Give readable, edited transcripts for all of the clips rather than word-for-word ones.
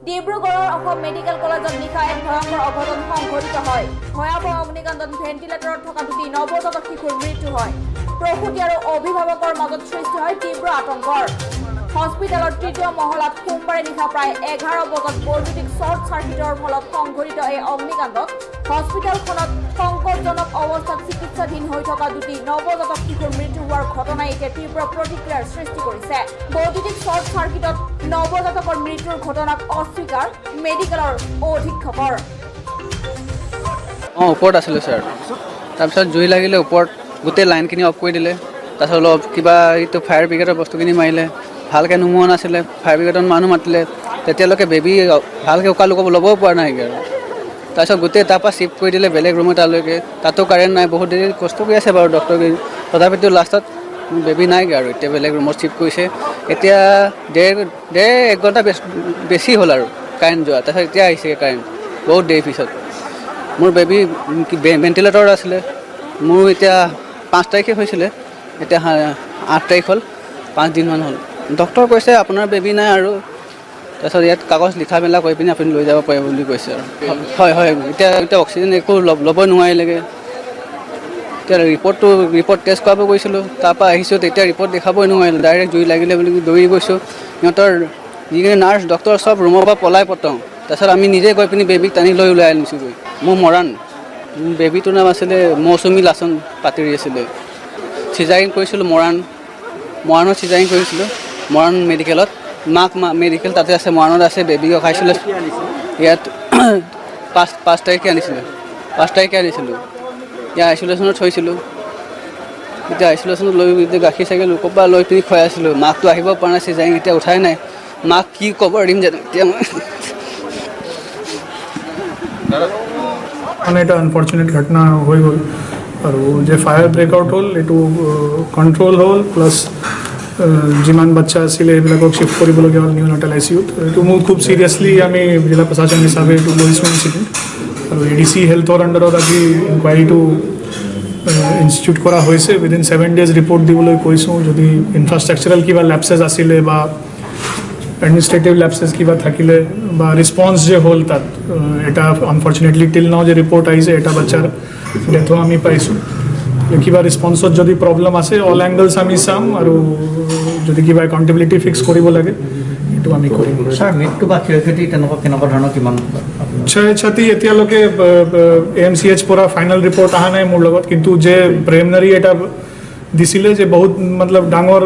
ডিব্ৰুগড়ৰ অসম মেডিকেল কলেজত নিশা এক ভয়ংকৰ অঘটন সংঘটিত হয়। ভয়াৱহ অগ্নিকাণ্ডত ভেণ্টিলেটৰত থকা দুটি নৱজাতক শিশুৰ মৃত্যু হয়। প্ৰসূতি আৰু অভিভাৱকৰ মাজত সৃষ্টি হয় তীব্ৰ আতংকৰ। হস্পিটেলৰ তৃতীয় মহলাত সোমবাৰে নিশা প্ৰায় 11 বজাত বৈদ্যুতিক শ্বৰ্ট চাৰ্কিটৰ ফলত সংঘটিত এই অগ্নিকাণ্ডত হস্পিটেলখনত সংকটজনক অৱস্থাত চিকিৎসাধীন হৈ থকা দুটি নৱজাতক শিশুৰ মৃত্যু হোৱাৰ ঘটনাই এতিয়া তীব্ৰ প্ৰতিক্ৰিয়াৰ সৃষ্টি কৰিছে। বৈদ্যুতিক শ্বৰ্ট চাৰ্কিটত নৱজাতকৰ মৃত্যুৰ ঘটনাক অস্বীকাৰ মেডিকেলৰ অধীক্ষকৰ। ওপৰত আছিলোঁ ছাৰ, তাৰপিছত জুই লাগিলে ওপৰত গোটেই লাইনখিনি অফ কৰি দিলে। তাৰপিছত অলপ কিবা এইটো ফায়াৰ ব্ৰিগেডৰ বস্তুখিনি মাৰিলে, ভালকৈ নুমোৱা নাছিলে। ফায়াৰ ব্ৰিগেডত মানুহ মাতিলে, তেতিয়ালৈকে বেবী ভালকৈ উশাহ ল'ব পৰা নাই আৰু। তাৰপিছত গোটেই তাৰপৰা চিফ্ট কৰি দিলে বেলেগ ৰুম এটালৈকে। তাতো কাৰেণ্ট নাই, বহুত দেৰি কষ্ট কৰি আছে বাৰু ডক্টৰ। তথাপিতো লাষ্টত বেবী নাইগৈ আৰু এতিয়া বেলেগ ৰুমত চিফ্ট কৰিছে। এতিয়া এক ঘণ্টা বেছি হ'ল আৰু কাৰেণ্ট যোৱা। তাৰপিছত এতিয়া আহিছে কাৰেণ্ট বহুত দেৰি পিছত। মোৰ বেবী ভেণ্টিলেটৰত আছিলে। মোৰ এতিয়া 5 তাৰিখে হৈছিলে, এতিয়া 8 তাৰিখ হ'ল, 5 দিনমান হ'ল। ডক্টৰ কৈছে আপোনাৰ বেবী নাই আৰু। তাৰপিছত ইয়াত কাগজ লিখা মেলা কৰি পিনি আপুনি লৈ যাব পাৰিব বুলি কৈছে আৰু। হয় এতিয়া অক্সিজেন একো ল'ব নোৱাৰিলেগৈ। এতিয়া ৰিপৰ্ট টেষ্ট কৰাব গৈছিলোঁ, তাৰপৰা আহিছোঁ, তেতিয়া ৰিপৰ্ট দেখাবই নোৱাৰিলোঁ। ডাইৰেক্ট জুই লাগিলে বুলি দৌৰি গৈছোঁ। সিহঁতৰ যিখিনি নাৰ্ছ ডক্টৰ চব ৰুমৰ পৰা পলাই পতং। তাৰপিছত আমি নিজে গৈ পিনি বেবীক টানি লৈ ওলাই আনিছোঁগৈ। মোৰ মৰাণ বেবীটোৰ নাম আছিলে মৌচুমী লাচন পাতিৰি আছিলে। চিজাৰিং কৰিছিলোঁ মৰাণত চিজাৰিং কৰিছিলোঁ, মৰাণ মেডিকেলত। মাক মেডিকেল তাতে আছে, মৰাণত আছে। বেবীক ৰখাইছিলোঁ ইয়াত 5 তাৰিখে আনিছিলোঁ। ইয়াত আইচলেশ্যনত থৈছিলোঁ। এতিয়া আইচলেশ্যনত লৈ গাখীৰ চাখীৰ লোকৰ পৰা লৈ পিনি খুৱাই আছিলোঁ। মাকটো আহিব পৰা নাই, চিজাৰিং এতিয়া উঠাই নাই। মাক কি খবৰ দিম জানো এতিয়া মই। মানে এটা আনফৰ্চুনেট ঘটনা হৈ গ'ল আৰু যে ফায়াৰ ব্ৰেকআউট হ'ল এইটো কণ্ট্ৰল হ'ল, প্লাছ যিমান বাচ্চা আছিলে সেইবিলাকক শ্বিফ্ট কৰিবলগীয়া হ'ল নিউনেটাল ICUত। এইটো মোৰ খুব চিৰিয়াছলি আমি জিলা প্ৰশাসন হিচাপে এইটো লৈছোঁ ইনচিডেণ্ট। আৰু ADC হেল্থৰ আণ্ডাৰত আজি ইনকুৱাৰীটো ইনষ্টিটিউট কৰা হৈছে। উইদিন 7 days ৰিপৰ্ট দিবলৈ কৈছোঁ। যদি ইনফ্ৰাষ্ট্ৰাকচাৰেল কিবা লেপছেছ আছিলে বা এডমিনিষ্ট্ৰেটিভ লেপছেছ কিবা থাকিলে বা ৰেছপন্স যে হ'ল তাত, এটা আনফৰ্চুনেটলি টিল নাও যে ৰিপৰ্ট আহিছে এটা বাচ্চাৰ ডেথো আমি পাইছোঁ। কিবা ৰেছপন্সত যদি প্ৰব্লেম আছে অল এংগলছ আমি চাম আৰু যদি কিবা একাউণ্টেবিলিটি ফিক্স কৰিব লাগে সেইটো আমি কৰিম। ছাৰ মৃত্যু বা ক্ষয়ক্ষতি কেনেকুৱা ধৰণৰ কিমান? ক্ষয়ক্ষতি এতিয়ালৈকে AMCH পৰা ফাইনেল ৰিপৰ্ট অহা নাই মোৰ লগত, কিন্তু যে প্ৰিলিমিনাৰী এটা দিছিলে যে বহুত মতলব ডাঙৰ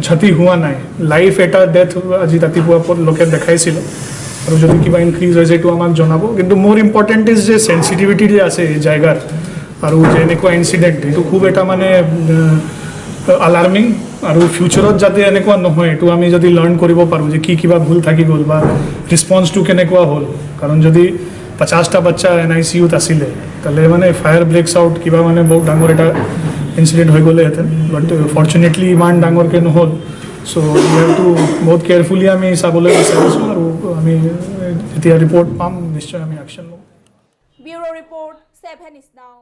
ক্ষতি হোৱা নাই। লাইফ এটা ডেথ আজি ৰাতিপুৱা লোকে দেখাইছিল আৰু যদি কিবা ইনক্ৰিজ হৈছে এইটো আমাক জনাব। কিন্তু মোৰ ইম্পৰ্টেণ্ট ইজ যে চেঞ্চিটিভিটি যে আছে এই জায়গাৰ আৰু যে এনেকুৱা ইনচিডেণ্ট এইটো খুব এটা মানে এলাৰ্মিং। আৰু ফিউচাৰত যাতে এনেকুৱা নহয় এইটো আমি যদি লাৰ্ণ কৰিব পাৰোঁ যে কিবা ভুল থাকি গ'ল বা ৰেছপন্সটো কেনেকুৱা হ'ল। কাৰণ যদি 50টা বাচ্চা NICUত আছিলে তাহলে মানে ফায়াৰ ব্ৰেকছ আউট কিবা মানে বহুত ডাঙৰ এটা ইনচিডেণ্ট হৈ গ'লেহেঁতেন। বাট ফৰ্চুনেটলি ইমান ডাঙৰকৈ নহ'ল। চ' ইয়াৰটো বহুত কেয়াৰফুলি আমি চাবলৈ বিচাৰিছোঁ আৰু আমি যেতিয়া ৰিপৰ্ট পাম নিশ্চয় আমি একশ্যন ল'ম। Bureau report 7 News Now।